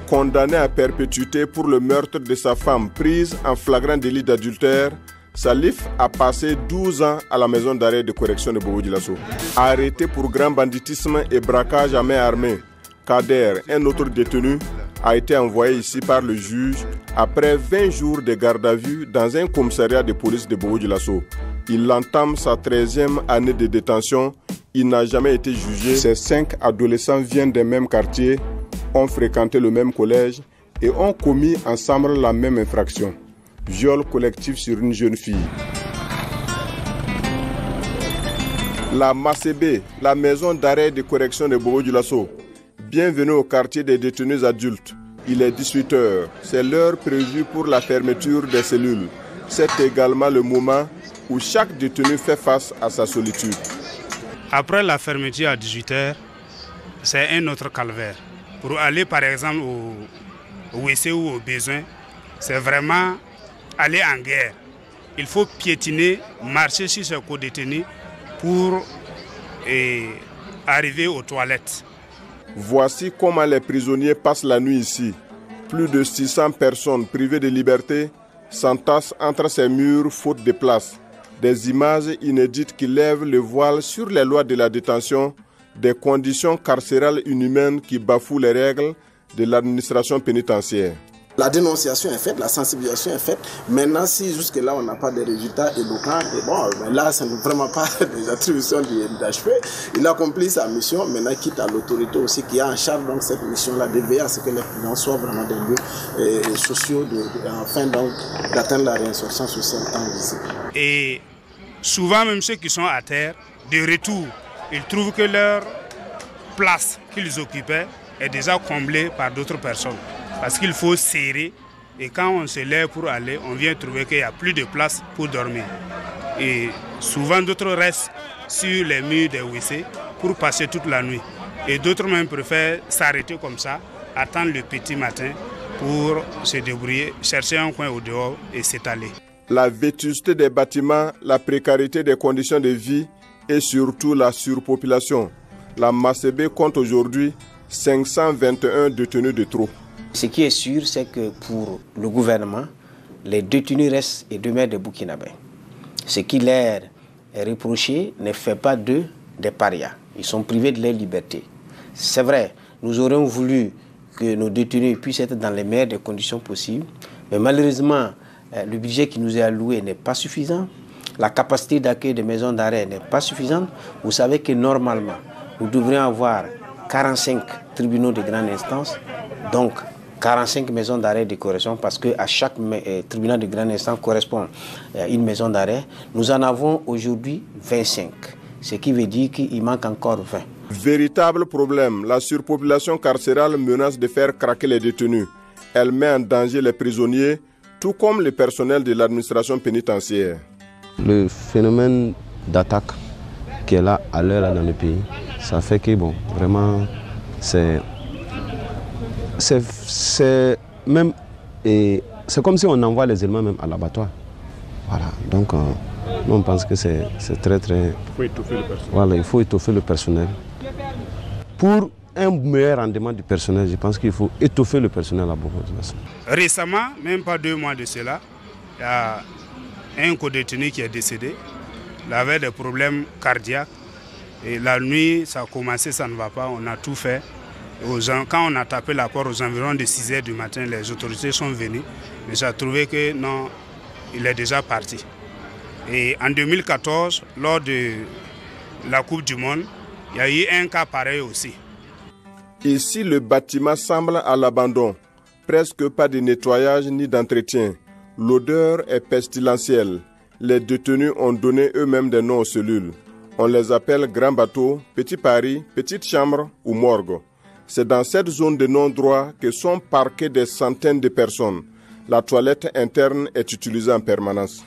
Condamné à perpétuité pour le meurtre de sa femme prise en flagrant délit d'adultère, Salif a passé 12 ans à la maison d'arrêt de correction de Bobo-Dioulasso. Arrêté pour grand banditisme et braquage à main armée, Kader, un autre détenu, a été envoyé ici par le juge après 20 jours de garde à vue dans un commissariat de police de Bobo-Dioulasso. Il entame sa 13e année de détention. Il n'a jamais été jugé. Ces 5 adolescents viennent des mêmes quartiers, ont fréquenté le même collège et ont commis ensemble la même infraction. Viol collectif sur une jeune fille. La MACB, la maison d'arrêt de correction de Bobo-Dioulasso. Bienvenue au quartier des détenus adultes. Il est 18h. C'est l'heure prévue pour la fermeture des cellules. C'est également le moment où chaque détenu fait face à sa solitude. Après la fermeture à 18h, c'est un autre calvaire. Pour aller par exemple au WC ou au besoin, c'est vraiment aller en guerre. Il faut piétiner, marcher sur ce co-détenu pour arriver aux toilettes. Voici comment les prisonniers passent la nuit ici. Plus de 600 personnes privées de liberté s'entassent entre ces murs faute de place. Des images inédites qui lèvent le voile sur les lois de la détention, des conditions carcérales inhumaines qui bafouent les règles de l'administration pénitentiaire. La dénonciation est faite, la sensibilisation est faite. Maintenant, si jusque-là on n'a pas de résultats éloquents, mais là, ce n'est vraiment pas des attributions d'HP. Il accomplit sa mission, maintenant quitte à l'autorité aussi qui a en charge donc, cette mission-là de veiller à ce que les prisons soient vraiment des lieux sociaux afin d'atteindre la réinsertion sociale tant visible. Et souvent, même ceux qui sont à terre, de retour, ils trouvent que leur place qu'ils occupaient est déjà comblée par d'autres personnes. Parce qu'il faut serrer et quand on se lève pour aller, on vient trouver qu'il n'y a plus de place pour dormir. Et souvent d'autres restent sur les murs des WC pour passer toute la nuit. Et d'autres même préfèrent s'arrêter comme ça, attendre le petit matin pour se débrouiller, chercher un coin au dehors et s'étaler. La vétusté des bâtiments, la précarité des conditions de vie et surtout la surpopulation. La MACB compte aujourd'hui 521 détenus de trop. Ce qui est sûr, c'est que pour le gouvernement, les détenus restent et demeurent des Burkinabés. Ce qui leur est reproché ne fait pas d'eux des parias. Ils sont privés de leur liberté. C'est vrai, nous aurions voulu que nos détenus puissent être dans les meilleures des conditions possibles, mais malheureusement, le budget qui nous est alloué n'est pas suffisant. La capacité d'accueil des maisons d'arrêt n'est pas suffisante. Vous savez que normalement, nous devrions avoir 45 tribunaux de grande instance, donc 45 maisons d'arrêt de correction, parce qu'à chaque tribunal de grande instance correspond à une maison d'arrêt. Nous en avons aujourd'hui 25, ce qui veut dire qu'il manque encore 20. Véritable problème, la surpopulation carcérale menace de faire craquer les détenus. Elle met en danger les prisonniers, tout comme le personnel de l'administration pénitentiaire. Le phénomène d'attaque qui est là à l'heure dans le pays, ça fait que bon, vraiment, c'est même c'est comme si on envoie les éléments même à l'abattoir. Voilà, donc nous on pense que c'est très très. Il faut étoffer le personnel. Voilà, il faut étoffer le personnel. Pour un meilleur rendement du personnel, je pense qu'il faut étoffer le personnel à beaucoup de façons. Récemment, même pas 2 mois de cela, il y a un co-détenu qui est décédé. Il avait des problèmes cardiaques. Et la nuit, ça a commencé, ça ne va pas, on a tout fait. Quand on a tapé la porte aux environs de 6 h du matin, les autorités sont venues. Mais ça a trouvé que non, il est déjà parti. Et en 2014, lors de la Coupe du Monde, il y a eu un cas pareil aussi. Ici, le bâtiment semble à l'abandon. Presque pas de nettoyage ni d'entretien. L'odeur est pestilentielle. Les détenus ont donné eux-mêmes des noms aux cellules. On les appelle Grand Bateau, Petit Paris, Petite Chambre ou Morgue. C'est dans cette zone de non-droit que sont parquées des centaines de personnes. La toilette interne est utilisée en permanence.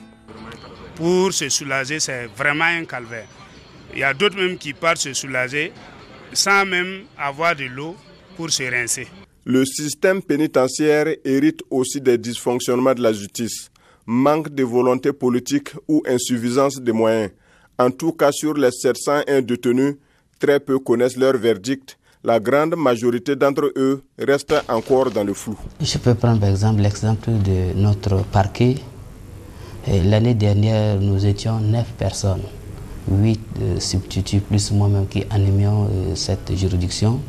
Pour se soulager, c'est vraiment un calvaire. Il y a d'autres même qui partent se soulager sans même avoir de l'eau pour se rincer. Le système pénitentiaire hérite aussi des dysfonctionnements de la justice, manque de volonté politique ou insuffisance de moyens. En tout cas, sur les 701 détenus, très peu connaissent leur verdict. la grande majorité d'entre eux restent encore dans le flou. Je peux prendre par exemple l'exemple de notre parquet. L'année dernière, nous étions 9 personnes, 8 substituts plus moi-même qui animions cette juridiction.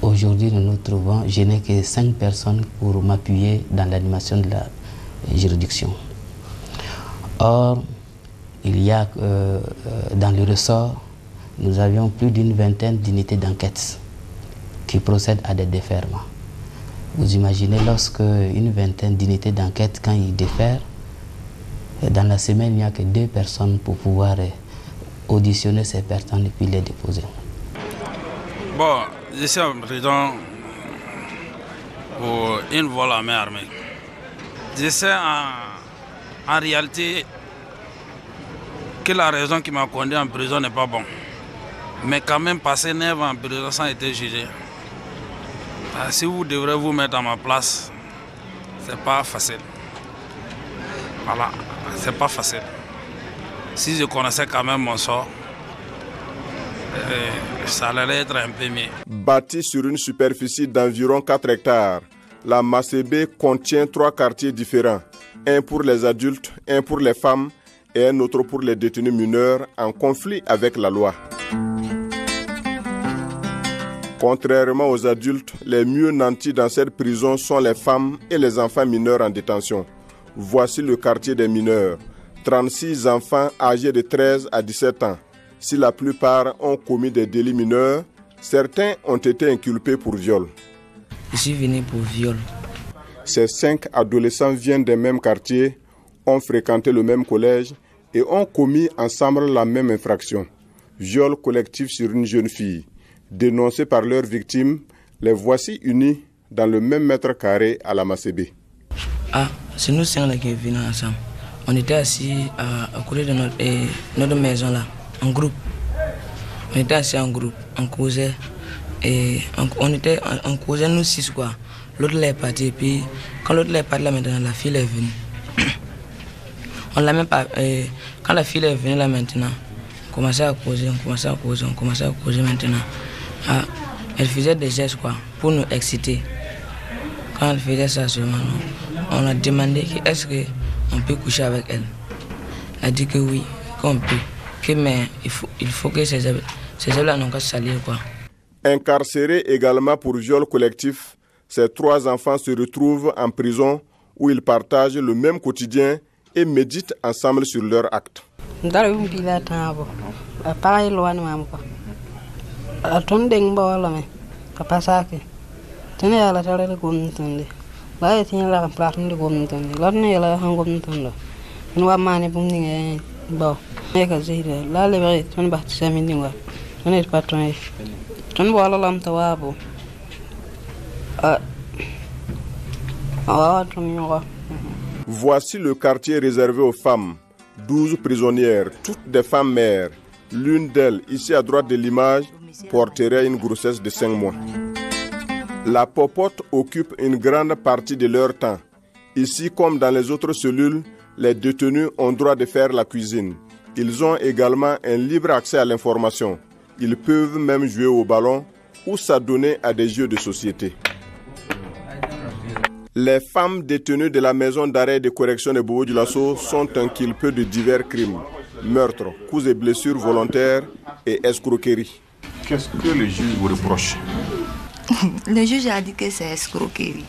Aujourd'hui, nous nous trouvons, je n'ai que 5 personnes pour m'appuyer dans l'animation de la juridiction. Or, il y a dans le ressort, nous avions plus d'une vingtaine d'unités d'enquête qui procèdent à des déferments. Vous imaginez lorsque une vingtaine d'unités d'enquête, quand ils défèrent, dans la semaine, il n'y a que 2 personnes pour pouvoir auditionner ces personnes et puis les déposer. Bon, je suis un président pour une voie à la main armée. Je sais en réalité que la raison qui m'a conduit en prison n'est pas bonne. Mais quand même, passer 9 ans en prison sans être jugé. Si vous devrez vous mettre à ma place, c'est pas facile. Voilà, c'est pas facile. Si je connaissais quand même mon sort, ça allait être un peu mieux. Bâtie sur une superficie d'environ 4 hectares, la Macébé contient 3 quartiers différents. Un pour les adultes, un pour les femmes et un autre pour les détenus mineurs en conflit avec la loi. Contrairement aux adultes, les mieux nantis dans cette prison sont les femmes et les enfants mineurs en détention. Voici le quartier des mineurs. 36 enfants âgés de 13 à 17 ans. Si la plupart ont commis des délits mineurs, certains ont été inculpés pour viol. Je suis venu pour viol. Ces 5 adolescents viennent des mêmes quartiers, ont fréquenté le même collège et ont commis ensemble la même infraction. Viol collectif sur une jeune fille. Dénoncés par leurs victimes, les voici unis dans le même mètre carré à la Macébé. Ah, c'est nous 5 là qui venus ensemble. On était assis à côté de notre maison là, en groupe. On était assis en groupe, on causait. Et on causait nous 6 quoi. L'autre est parti et puis quand l'autre est parti là maintenant, la fille est venue. On l'a même pas. Quand la fille est venue là maintenant, on commençait à causer, on commençait à causer maintenant. Ah, elle faisait des gestes quoi, pour nous exciter. Quand elle faisait ça seulement, on a demandé est-ce qu'on peut coucher avec elle. Elle a dit que oui, qu'on peut. Mais il faut que ces gens-là n'ont qu'à salir quoi. Incarcérés également pour viol collectif, ces 3 enfants se retrouvent en prison où ils partagent le même quotidien et méditent ensemble sur leurs actes. Voici le quartier réservé aux femmes. 12 prisonnières, toutes des femmes mères. L'une d'elles, ici à droite de l'image, porterait une grossesse de 5 mois. La popote occupe une grande partie de leur temps. Ici, comme dans les autres cellules, les détenus ont droit de faire la cuisine. Ils ont également un libre accès à l'information. Ils peuvent même jouer au ballon ou s'adonner à des jeux de société. Les femmes détenues de la maison d'arrêt de correction de Bobo-Dioulasso sont inculpées de divers crimes, meurtres, coups et blessures volontaires et escroqueries. Qu'est-ce que le juge vous reproche? Le juge a dit que c'est escroquerie.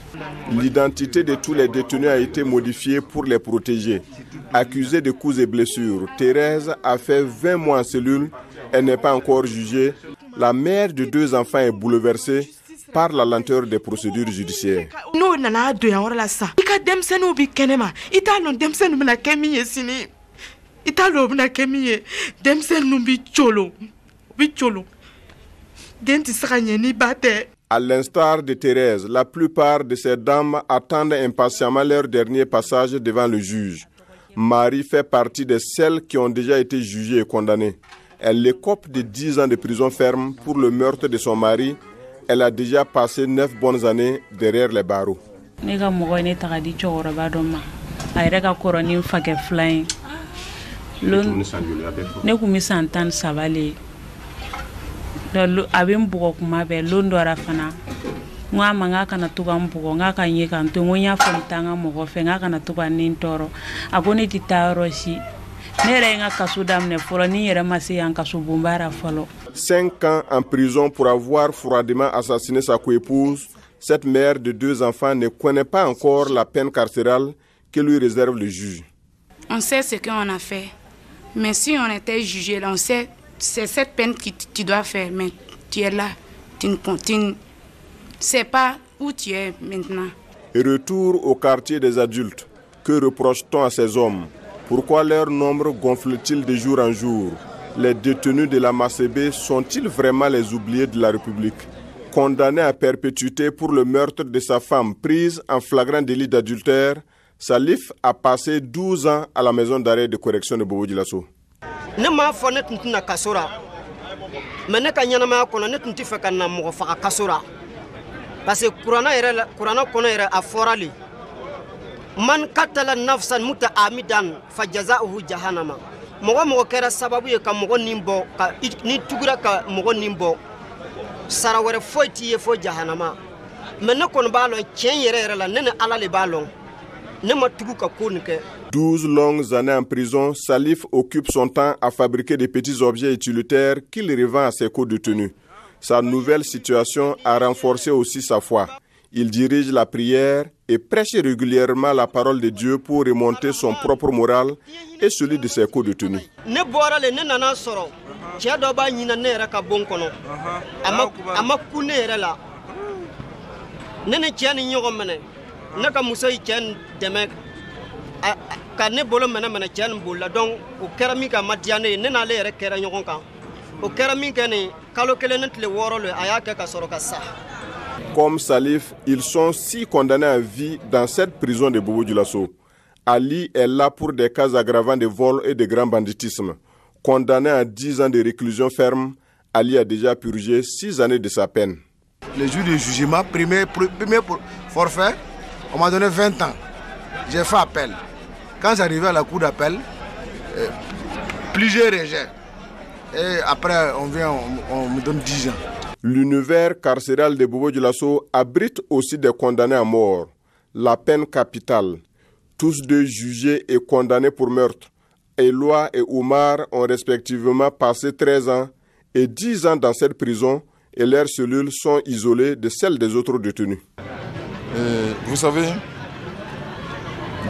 L'identité de tous les détenus a été modifiée pour les protéger. Accusée de coups et blessures, Thérèse a fait 20 mois en cellule. Elle n'est pas encore jugée. La mère de 2 enfants est bouleversée par la lenteur des procédures judiciaires. À l'instar de Thérèse, la plupart de ces dames attendent impatiemment leur dernier passage devant le juge. Marie fait partie de celles qui ont déjà été jugées et condamnées. Elle écope de 10 ans de prison ferme pour le meurtre de son mari. Elle a déjà passé 9 bonnes années derrière les barreaux. abin bugo kuma be londo rafana nga manga kana tuga mbugo nga kanye kan to ngonya fontanga mo fe nga kana tuga nintoro agoni titaro si nere nga kasudam ne folo ni yere masi yan kasubumbara folo. 5 ans en prison pour avoir froidement assassiné sa coépouse, cette mère de 2 enfants ne connaît pas encore la peine carcérale que lui réserve le juge. On sait ce qu'on a fait, mais si on était jugé, on sait c'est cette peine que tu dois faire, mais tu es là, tu ne sais pas où tu es maintenant. Retour au quartier des adultes. Que reproche-t-on à ces hommes? Pourquoi leur nombre gonfle-t-il de jour en jour? Les détenus de la Macébé sont-ils vraiment les oubliés de la République? Condamné à perpétuité pour le meurtre de sa femme prise en flagrant délit d'adultère, Salif a passé 12 ans à la maison d'arrêt de correction de Bobo-Dioulasso. Ne m'a fait ne kasura mais ne ka ɲanamaya kɔnɔ ne tun tɛ fɛ ka na mɔgɔ faga kasura parce que kuranna kɔnɔ yɛrɛ a fɔra le man katala nafsan muta amidan fa jazaohu jahannama mɔgɔ mɔgɔ kɛra sababu ye ka mɔgɔ nin bɔ ni tugura ka mɔgɔ nin bɔ sara wɛrɛ foyi t'i ye fo jahannama mais ne kɔni b'a lɔn tiɲɛ yɛrɛ la ne ni Ala le b'a lɔn ne ma tugu ka ko nin kɛ. 12 longues années en prison, Salif occupe son temps à fabriquer des petits objets utilitaires qu'il revend à ses co-détenus. Sa nouvelle situation a renforcé aussi sa foi. Il dirige la prière et prêche régulièrement la parole de Dieu pour remonter son propre moral et celui de ses co-détenus. Comme Salif, ils sont 6 condamnés à vie dans cette prison de Bobo-Dioulasso. Ali est là pour des cas aggravants de vol et de grand banditisme. Condamné à 10 ans de réclusion ferme, Ali a déjà purgé 6 années de sa peine. Le jour du jugement, premier forfait, on m'a donné 20 ans. J'ai fait appel. Quand j'arrivais à la cour d'appel, plusieurs rejets. Et après, on me donne 10 ans. L'univers carcéral de Bobo-Dioulasso abrite aussi des condamnés à mort. La peine capitale. Tous deux jugés et condamnés pour meurtre. Eloi et Oumar ont respectivement passé 13 ans et 10 ans dans cette prison et leurs cellules sont isolées de celles des autres détenus. Vous savez,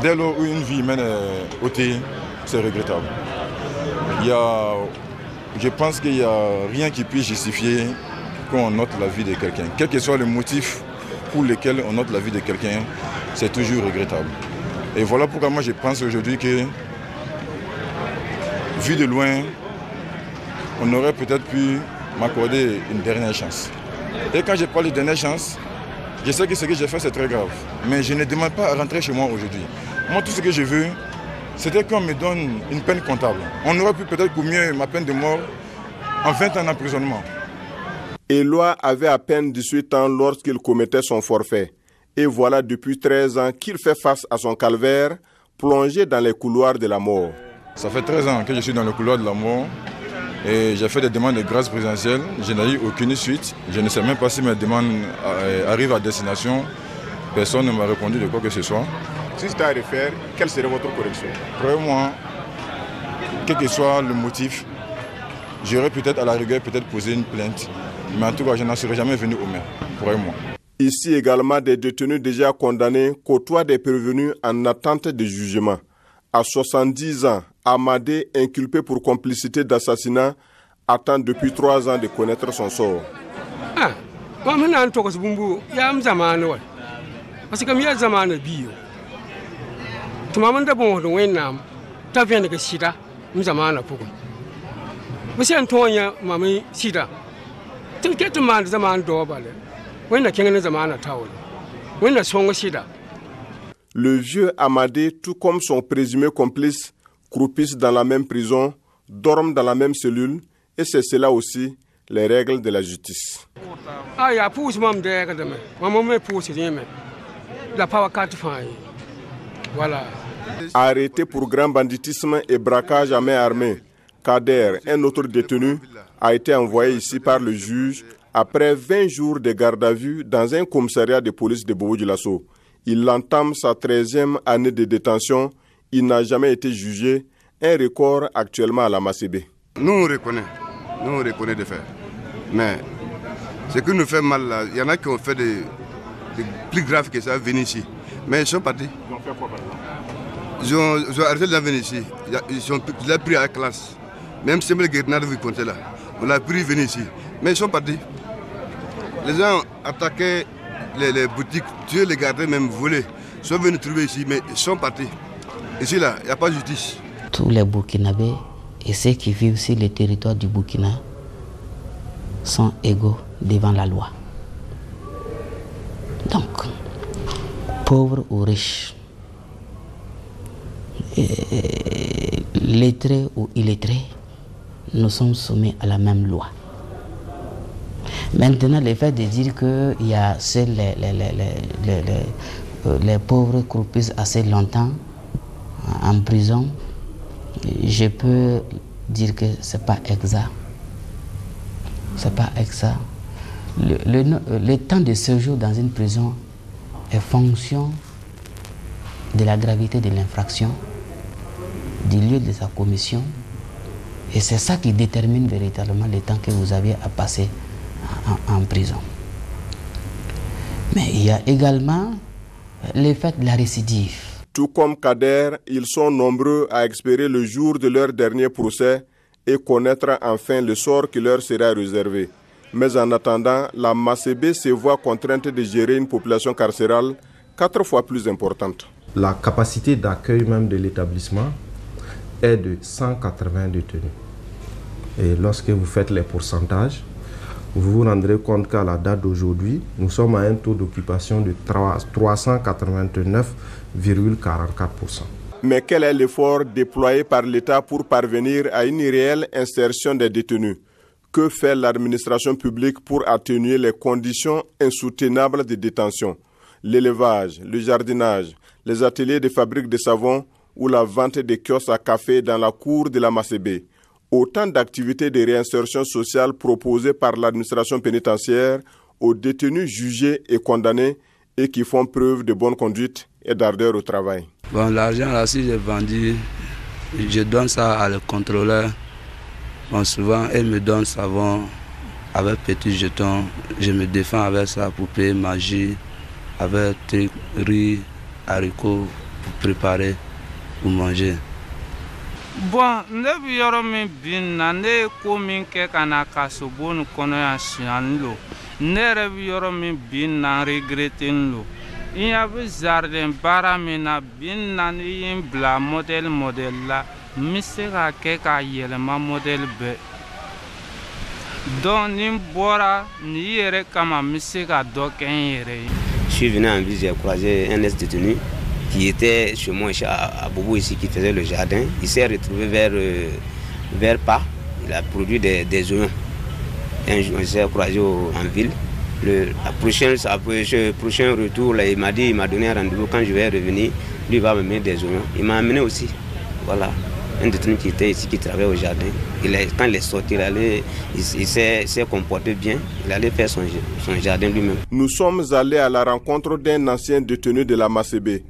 dès lors où une vie humaine est ôtée, c'est regrettable. Je pense qu'il n'y a rien qui puisse justifier qu'on ôte la vie de quelqu'un. Quel que soit le motif pour lequel on ôte la vie de quelqu'un, c'est toujours regrettable. Et voilà pourquoi moi je pense aujourd'hui que, vu de loin, on aurait peut-être pu m'accorder une dernière chance. Et quand je parle de dernière chance, je sais que ce que j'ai fait c'est très grave. Mais je ne demande pas à rentrer chez moi aujourd'hui. Moi tout ce que je veux, c'était qu'on me donne une peine comptable. On aurait pu peut-être combien ma peine de mort en 20 ans d'emprisonnement. Eloi avait à peine 18 ans lorsqu'il commettait son forfait. Et voilà depuis 13 ans qu'il fait face à son calvaire, plongé dans les couloirs de la mort. Ça fait 13 ans que je suis dans le couloir de la mort et j'ai fait des demandes de grâce présidentielle. Je n'ai eu aucune suite. Je ne sais même pas si mes demandes arrivent à destination. Personne ne m'a répondu de quoi que ce soit. Si c'était à refaire, quelle serait votre correction? Croyez-moi, quel que soit le motif, j'aurais peut-être à la rigueur posé une plainte. Mais en tout cas, je n'en serais jamais venu au maire. Croyez-moi. Ici également, des détenus déjà condamnés côtoient des prévenus en attente de jugement. À 70 ans, Amadé, inculpé pour complicité d'assassinat, attend depuis 3 ans de connaître son sort. Le vieux Amadé, tout comme son présumé complice, croupissent dans la même prison, dorment dans la même cellule, et c'est cela aussi les règles de la justice. Arrêté pour grand banditisme et braquage à main armée, Kader, un autre détenu, a été envoyé ici par le juge après 20 jours de garde à vue dans un commissariat de police de Bobo-Dioulasso. Il entame sa 13e année de détention. Il n'a jamais été jugé. Un record actuellement à la Macébé. Nous on reconnaît des faits. Mais ce qui nous fait mal là, il y en a qui ont fait des plus graves que ça, venir ici. Mais ils sont partis. Ils ont fait quoi par exemple? Ils ont arrêté de venir ici. Ils l'ont pris à la classe. Même si le grenade vous comptez là, on l'a pris venir ici. Mais ils sont partis. Les gens attaquaient les boutiques, tuaient les gardiens, même volés. Ils sont venus trouver ici, mais ils sont partis. Ici là, il n'y a pas de justice. Tous les Burkinabés et ceux qui vivent sur le territoire du Burkina sont égaux devant la loi. Donc, pauvres ou riches, lettrés ou illettrés, nous sommes soumis à la même loi. Maintenant, le fait de dire qu'il y a seuls les pauvres croupissent assez longtemps en prison, je peux dire que ce n'est pas exact. C'est pas exact. Le temps de séjour dans une prison est fonction de la gravité de l'infraction, du lieu de sa commission, et c'est ça qui détermine véritablement le temps que vous avez à passer en prison. Mais il y a également le fait de la récidive. Tout comme Kader, ils sont nombreux à espérer le jour de leur dernier procès et connaître enfin le sort qui leur sera réservé. Mais en attendant, la Macébé se voit contrainte de gérer une population carcérale 4 fois plus importante. La capacité d'accueil même de l'établissement est de 180 détenus. Et lorsque vous faites les pourcentages, vous vous rendrez compte qu'à la date d'aujourd'hui, nous sommes à un taux d'occupation de 389,44%. Mais quel est l'effort déployé par l'État pour parvenir à une réelle insertion des détenus? Que fait l'administration publique pour atténuer les conditions insoutenables de détention? L'élevage, le jardinage, les ateliers de fabrique de savon ou la vente de kiosques à café dans la cour de la Macébé. Autant d'activités de réinsertion sociale proposées par l'administration pénitentiaire aux détenus jugés et condamnés et qui font preuve de bonne conduite et d'ardeur au travail. Bon, l'argent là, si j'ai vendu, je donne ça à le contrôleur. Bon, souvent, elle me donne savon avec petits jetons. Je me défends avec ça pour payer ma jus, avec riz, haricots pour préparer, pour manger. Bon, ne bi yɔrɔ min bin na ne ye ko min kɛ ka na kaso bon kɔnɔ yan siɲani lo ne yɛrɛ bi yɔrɔ min bin na regretteni lo i ɲa bɛ jardin baara min na bin na ni ye n bila modèle la n bɛ se ka kɛ k'a yɛlɛma modèle bɛɛ donc ni n bɔra ni yɛrɛ kama n bɛ se ka dɔ kɛ n yɛrɛ ye. Je suis venu en ville, j'ai croisé un ex-détenu qui était chez moi à Bobo ici, qui faisait le jardin. Il s'est retrouvé vers Pas. Il a produit des oignons. Un jour, on s'est croisé en ville. Le prochain retour, là, il m'a donné un rendez-vous. Quand je vais revenir, lui va me mettre des oignons. Il m'a amené aussi. Voilà. Un détenu qui était ici, qui travaillait au jardin. Quand il est sorti, il s'est comporté bien. Il allait faire son jardin lui-même. Nous sommes allés à la rencontre d'un ancien détenu de la Macébé.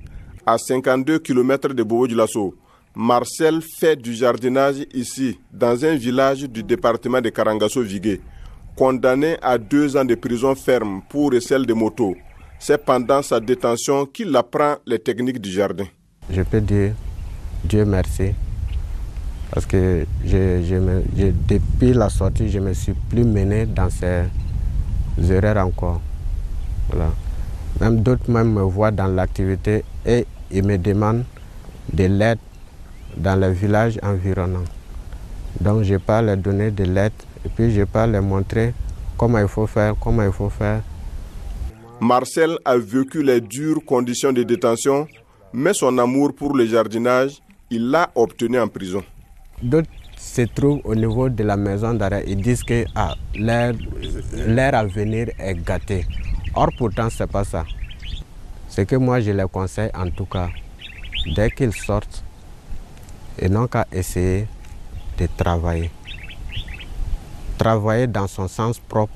À 52 km de Bobo-Dioulasso, Marcel fait du jardinage ici, dans un village du département de Karangasso-Vigué. Condamné à 2 ans de prison ferme pour recel de moto, c'est pendant sa détention qu'il apprend les techniques du jardin. Je peux dire Dieu merci, parce que depuis la sortie, je ne me suis plus mené dans ces erreurs encore. Voilà. Même d'autres me voient dans l'activité et ils me demandent de l'aide dans les villages environnants. Donc je peux leur donner de l'aide et puis je peux leur montrer comment il faut faire, Marcel a vécu les dures conditions de détention, mais son amour pour le jardinage, il l'a obtenu en prison. D'autres se trouvent au niveau de la maison d'arrêt. Ils disent que leur avenir est gâté. Or, pourtant, ce n'est pas ça. Ce que moi, je les conseille, en tout cas, dès qu'ils sortent, ils n'ont qu'à essayer de travailler. travailler dans son sens propre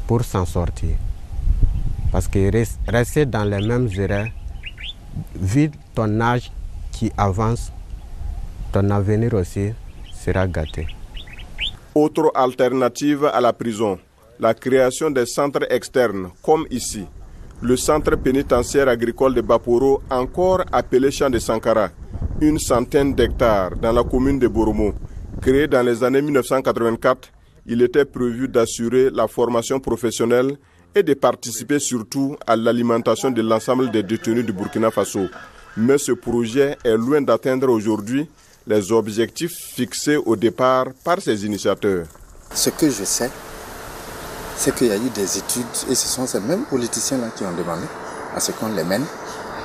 pour s'en sortir. Parce que rester dans les mêmes erreurs, vu ton âge qui avance, ton avenir aussi sera gâté. Autre alternative à la prison, la création des centres externes, comme ici. Le centre pénitentiaire agricole de Baporo, encore appelé Champ de Sankara, une centaine d'hectares dans la commune de Boromo. Créé dans les années 1984, il était prévu d'assurer la formation professionnelle et de participer surtout à l'alimentation de l'ensemble des détenus du Burkina Faso. Mais ce projet est loin d'atteindre aujourd'hui les objectifs fixés au départ par ses initiateurs. Ce que je sais, c'est qu'il y a eu des études, et ce sont ces mêmes politiciens-là qui ont demandé à ce qu'on les mène.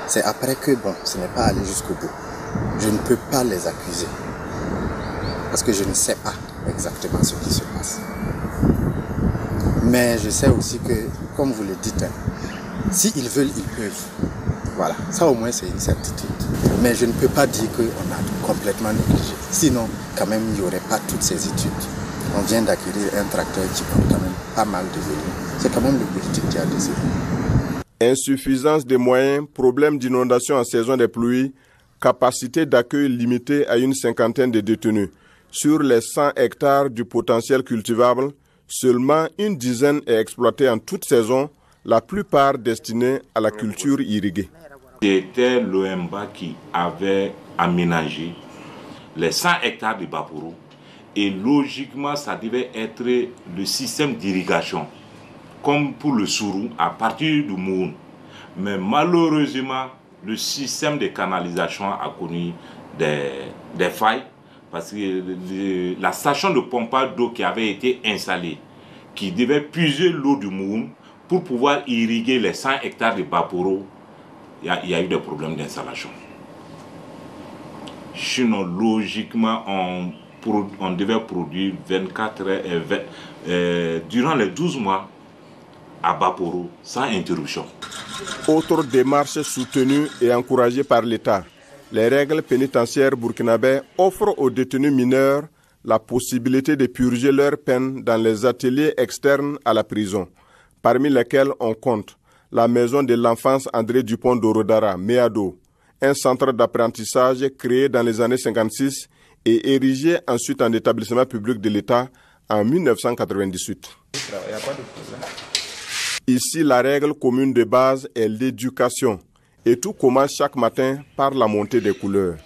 C'est après que, ce n'est pas allé jusqu'au bout. Je ne peux pas les accuser, parce que je ne sais pas exactement ce qui se passe. Mais je sais aussi que, comme vous le dites, s'ils veulent, ils peuvent. Voilà, ça au moins c'est une certitude. Mais je ne peux pas dire qu'on a complètement négligé. Sinon, quand même, il n'y aurait pas toutes ces études. On vient d'acquérir un tracteur qui coûte quand même pas mal de volume. C'est quand même le politique qui a décidé. Insuffisance des moyens, problème d'inondation en saison des pluies, capacité d'accueil limitée à une cinquantaine de détenus. Sur les 100 hectares du potentiel cultivable, seulement une dizaine est exploitée en toute saison, la plupart destinée à la culture irriguée. C'était l'OMBA qui avait aménagé les 100 hectares de Baporo et logiquement ça devait être le système d'irrigation comme pour le Sourou à partir du Moun. Mais malheureusement le système de canalisation a connu des failles parce que la station de pompage d'eau qui avait été installée qui devait puiser l'eau du Moun pour pouvoir irriguer les 100 hectares de Baporo, il y a eu des problèmes d'installation. Sinon, logiquement, on devait produire 24 heures durant les 12 mois à Baporo, sans interruption. Autre démarche soutenue et encouragée par l'État, les règles pénitentiaires burkinabais offrent aux détenus mineurs la possibilité de purger leur peine dans les ateliers externes à la prison, parmi lesquels on compte la maison de l'enfance André Dupont d'Orodara, MEADO, un centre d'apprentissage créé dans les années 56 et érigé ensuite en établissement public de l'État en 1998. Ici, la règle commune de base est l'éducation et tout commence chaque matin par la montée des couleurs.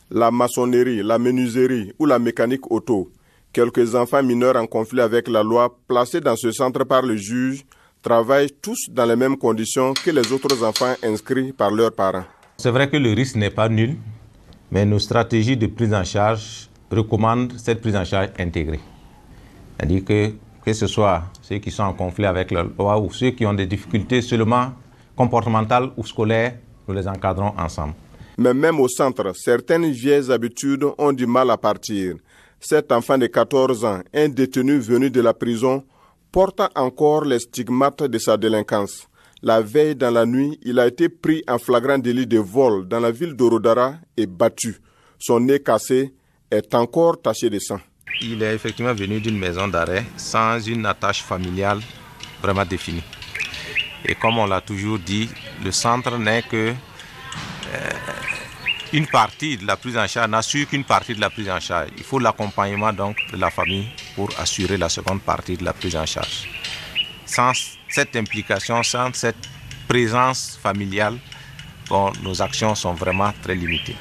La maçonnerie, la menuiserie ou la mécanique auto. Quelques enfants mineurs en conflit avec la loi, placés dans ce centre par le juge, travaillent tous dans les mêmes conditions que les autres enfants inscrits par leurs parents. C'est vrai que le risque n'est pas nul, mais nos stratégies de prise en charge recommandent cette prise en charge intégrée. C'est-à-dire que ce soit ceux qui sont en conflit avec la loi ou ceux qui ont des difficultés seulement comportementales ou scolaires, nous les encadrons ensemble. Mais même au centre, certaines vieilles habitudes ont du mal à partir. Cet enfant de 14 ans, un détenu venu de la prison, porte encore les stigmates de sa délinquance. La veille dans la nuit, il a été pris en flagrant délit de vol dans la ville d'Orodara et battu. Son nez cassé est encore taché de sang. Il est effectivement venu d'une maison d'arrêt sans une attache familiale vraiment définie. Et comme on l'a toujours dit, le centre n'est que une partie de la prise en charge, n'assure qu'une partie de la prise en charge. Il faut l'accompagnement donc de la famille pour assurer la seconde partie de la prise en charge. Sans cette implication, sans cette présence familiale, nos actions sont vraiment très limitées.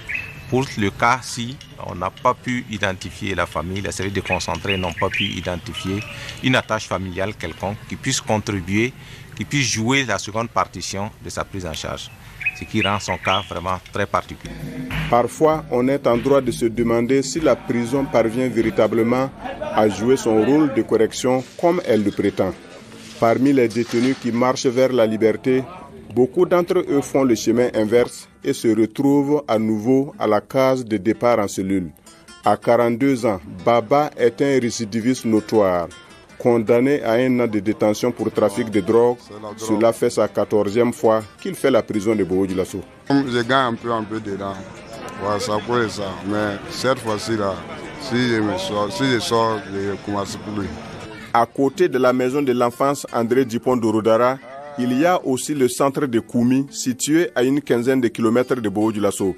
Pour le cas si on n'a pas pu identifier la famille, les services déconcentrés n'ont pas pu identifier une attache familiale quelconque qui puisse contribuer, qui puisse jouer la seconde partition de sa prise en charge, ce qui rend son cas vraiment très particulier. Parfois, on est en droit de se demander si la prison parvient véritablement à jouer son rôle de correction comme elle le prétend. Parmi les détenus qui marchent vers la liberté, beaucoup d'entre eux font le chemin inverse et se retrouvent à nouveau à la case de départ en cellule. À 42 ans, Baba est un récidiviste notoire. Condamné à 1 an de détention pour trafic de drogue, cela fait sa 14e fois qu'il fait la prison de Bobo-Dioulasso. Je gagne un peu dedans. Voilà, ça pourrait ça. Mais cette fois-ci-là, si je sors, je commence plus. À côté de la maison de l'enfance André Dupont d'Orodara, il y a aussi le centre de Koumi, situé à une quinzaine de kilomètres de Bobo-Dioulasso.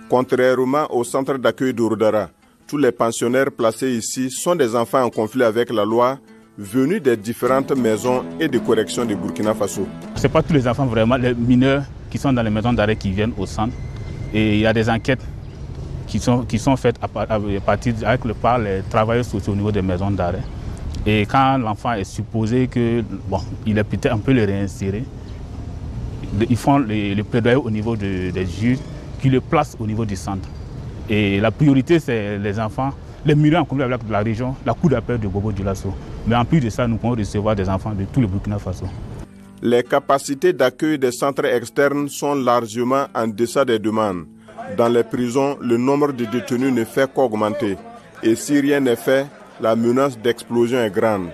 Contrairement au centre d'accueil d'Orodara, tous les pensionnaires placés ici sont des enfants en conflit avec la loi, venus des différentes maisons et de correction de Burkina Faso. Ce n'est pas tous les enfants vraiment, les mineurs qui sont dans les maisons d'arrêt qui viennent au centre. Et il y a des enquêtes qui sont faites par les travailleurs sociaux au niveau des maisons d'arrêt. Et quand l'enfant est supposé qu'il est peut-être un peu le réinsérer, ils font le plaidoyer au niveau des juges qui le placent au niveau du centre. Et la priorité, c'est les enfants, les mineurs en conflit avec la région, la cour d'appel de Bobo-Dioulasso. Mais en plus de ça, nous pouvons recevoir des enfants de tout le Burkina Faso. Les capacités d'accueil des centres externes sont largement en deçà des demandes. Dans les prisons, le nombre de détenus ne fait qu'augmenter. Et si rien n'est fait, la menace d'explosion est grande.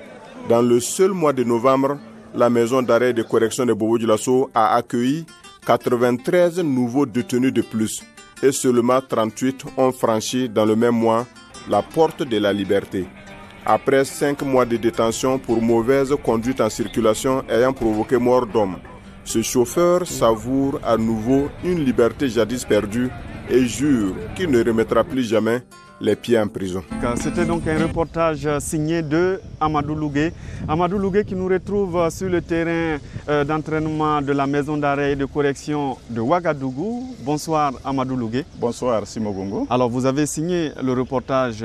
Dans le seul mois de novembre, la maison d'arrêt de correction de Bobo-Dioulasso a accueilli 93 nouveaux détenus de plus. Et seulement 38 ont franchi dans le même mois la porte de la liberté. Après 5 mois de détention pour mauvaise conduite en circulation ayant provoqué mort d'homme, ce chauffeur savoure à nouveau une liberté jadis perdue et jure qu'il ne remettra plus jamais les pieds en prison. C'était donc un reportage signé de Amadou Lougué. Amadou Lougué qui nous retrouve sur le terrain d'entraînement de la maison d'arrêt et de correction de Ouagadougou. Bonsoir Amadou Lougué. Bonsoir Simo Gongo. Alors vous avez signé le reportage,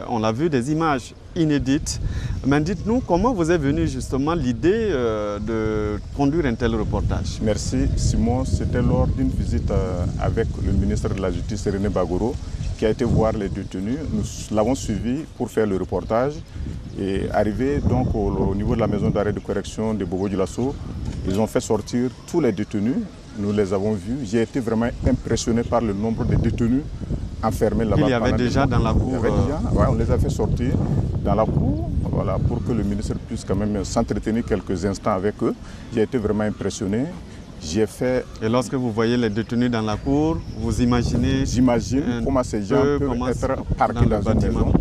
on l'a vu, des images inédites. Mais dites-nous comment vous est venue justement l'idée de conduire un tel reportage. Merci Simon, c'était lors d'une visite avec le ministre de la Justice René Bagoro qui a été voir les détenus. Nous l'avons suivi pour faire le reportage et arrivé donc au niveau de la maison d'arrêt de correction de Bobo-Dioulasso, ils ont fait sortir tous les détenus. Nous les avons vus. J'ai été vraiment impressionné par le nombre de détenus enfermés là-bas. Il y avait déjà dans la cour. On les a fait sortir dans la cour, voilà, pour que le ministre puisse quand même s'entretenir quelques instants avec eux. J'ai été vraiment impressionné. Et lorsque vous voyez les détenus dans la cour, vous imaginez... J'imagine comment ces gens peuvent être parqués dans une maison.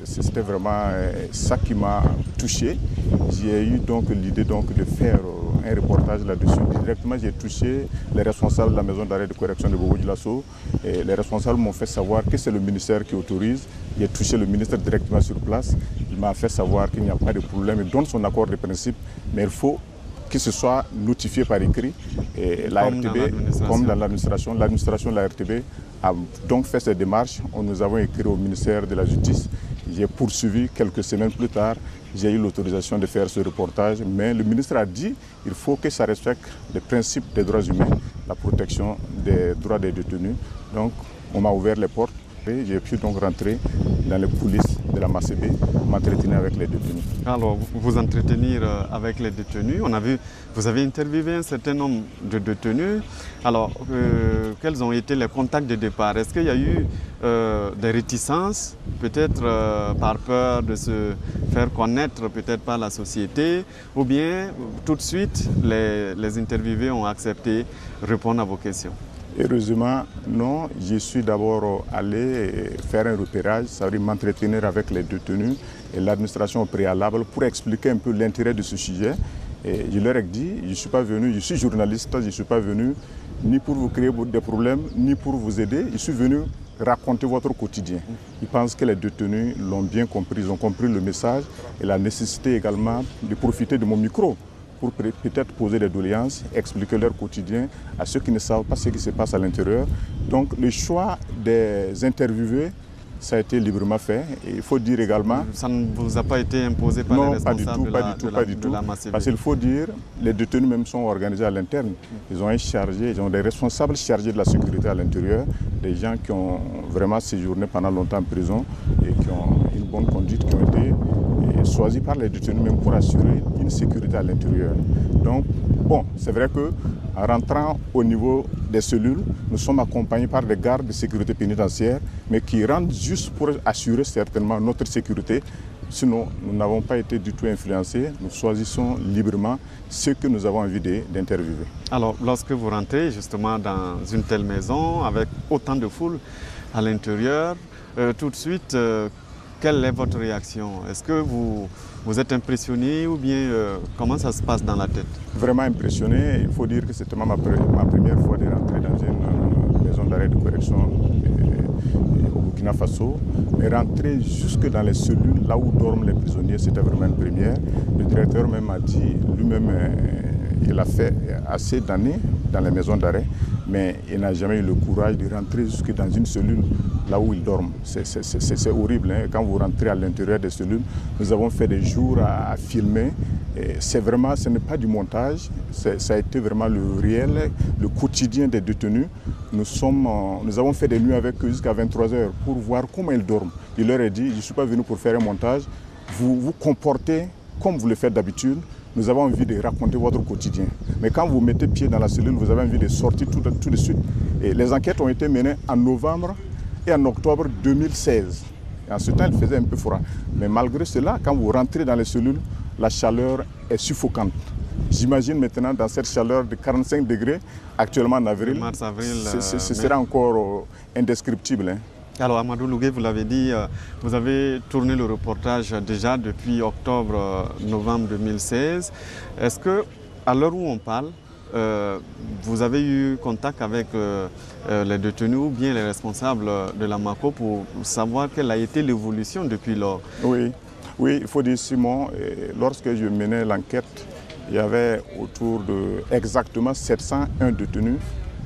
C'était vraiment ça qui m'a touché. J'ai eu donc l'idée de faire un reportage là-dessus. Directement, j'ai touché les responsables de la maison d'arrêt de correction de Bobo-Dioulasso. Les responsables m'ont fait savoir que c'est le ministère qui autorise. J'ai touché le ministre directement sur place. Il m'a fait savoir qu'il n'y a pas de problème. Il donne son accord de principe, mais il faut que ce soit notifié par écrit. Et la RTB, comme dans l'administration, de la RTB a donc fait ces démarches. Nous avons écrit au ministère de la Justice. J'ai poursuivi quelques semaines plus tard. J'ai eu l'autorisation de faire ce reportage. Mais le ministre a dit qu'il faut que ça respecte les principes des droits humains, la protection des droits des détenus. Donc, on m'a ouvert les portes. J'ai pu donc rentrer dans les coulisses de la MACB, m'entretenir avec les détenus. Alors, vous entretenir avec les détenus, on a vu, vous avez interviewé un certain nombre de détenus. Alors, quels ont été les contacts de départ? Est-ce qu'il y a eu des réticences, peut-être par peur de se faire connaître peut-être par la société, ou bien tout de suite les interviewés ont accepté de répondre à vos questions? Heureusement, non. Je suis d'abord allé faire un repérage, ça veut dire m'entretenir avec les détenus et l'administration au préalable pour expliquer un peu l'intérêt de ce sujet. Et je leur ai dit, je ne suis pas venu, je suis journaliste, je ne suis pas venu ni pour vous créer des problèmes, ni pour vous aider. Je suis venu raconter votre quotidien. Ils pensent que les détenus l'ont bien compris, ils ont compris le message et la nécessité également de profiter de mon micro pour peut-être poser des doléances, expliquer leur quotidien à ceux qui ne savent pas ce qui se passe à l'intérieur. Donc le choix des interviewés, ça a été librement fait. Et il faut dire également... Ça ne vous a pas été imposé par les responsables de la MACB? Parce qu'il faut dire, les détenus même sont organisés à l'interne. Ils ont un chargé, ils ont des responsables chargés de la sécurité à l'intérieur, des gens qui ont vraiment séjourné pendant longtemps en prison et qui ont une bonne conduite, qui ont été choisis par les détenus même pour assurer une sécurité à l'intérieur. Donc, bon, c'est vrai qu'en rentrant au niveau des cellules, nous sommes accompagnés par des gardes de sécurité pénitentiaire, mais qui rentrent juste pour assurer certainement notre sécurité Sinon, nous n'avons pas été du tout influencés. Nous choisissons librement ceux que nous avons envie d'interviewer. Alors, lorsque vous rentrez justement dans une telle maison avec autant de foule à l'intérieur, tout de suite, quelle est votre réaction? Est-ce que vous êtes impressionné ou bien comment ça se passe dans la tête? Vraiment impressionné. Il faut dire que c'était ma première fois de rentrer dans une maison d'arrêt de correction au Burkina Faso. Mais rentrer jusque dans les cellules, là où dorment les prisonniers, c'était vraiment une première. Le directeur même a dit, lui-même, il a fait assez d'années dans les maisons d'arrêt, mais il n'a jamais eu le courage de rentrer jusque dans une cellule là où ils dorment. C'est horrible, hein? Quand vous rentrez à l'intérieur des cellules, nous avons fait des jours à filmer. C'est vraiment, ce n'est pas du montage, ça a été vraiment le réel, le quotidien des détenus. Nous avons fait des nuits avec eux jusqu'à 23h pour voir comment ils dorment. Il leur a dit, je ne suis pas venu pour faire un montage, vous vous comportez comme vous le faites d'habitude. Nous avons envie de raconter votre quotidien. Mais quand vous mettez pied dans la cellule, vous avez envie de sortir tout de suite. Et les enquêtes ont été menées en novembre et en octobre 2016. Et en ce temps, il faisait un peu froid. Mais malgré cela, quand vous rentrez dans les cellules, la chaleur est suffocante. J'imagine maintenant dans cette chaleur de 45 degrés, actuellement en avril, ce sera encore indescriptible. Hein. Alors Amadou Lougué, vous l'avez dit, vous avez tourné le reportage déjà depuis octobre-novembre 2016. Est-ce que, à l'heure où on parle, vous avez eu contact avec les détenus ou bien les responsables de la MACO pour savoir quelle a été l'évolution depuis lors? Oui, il faut dire, Simon, lorsque je menais l'enquête, il y avait autour de exactement 701 détenus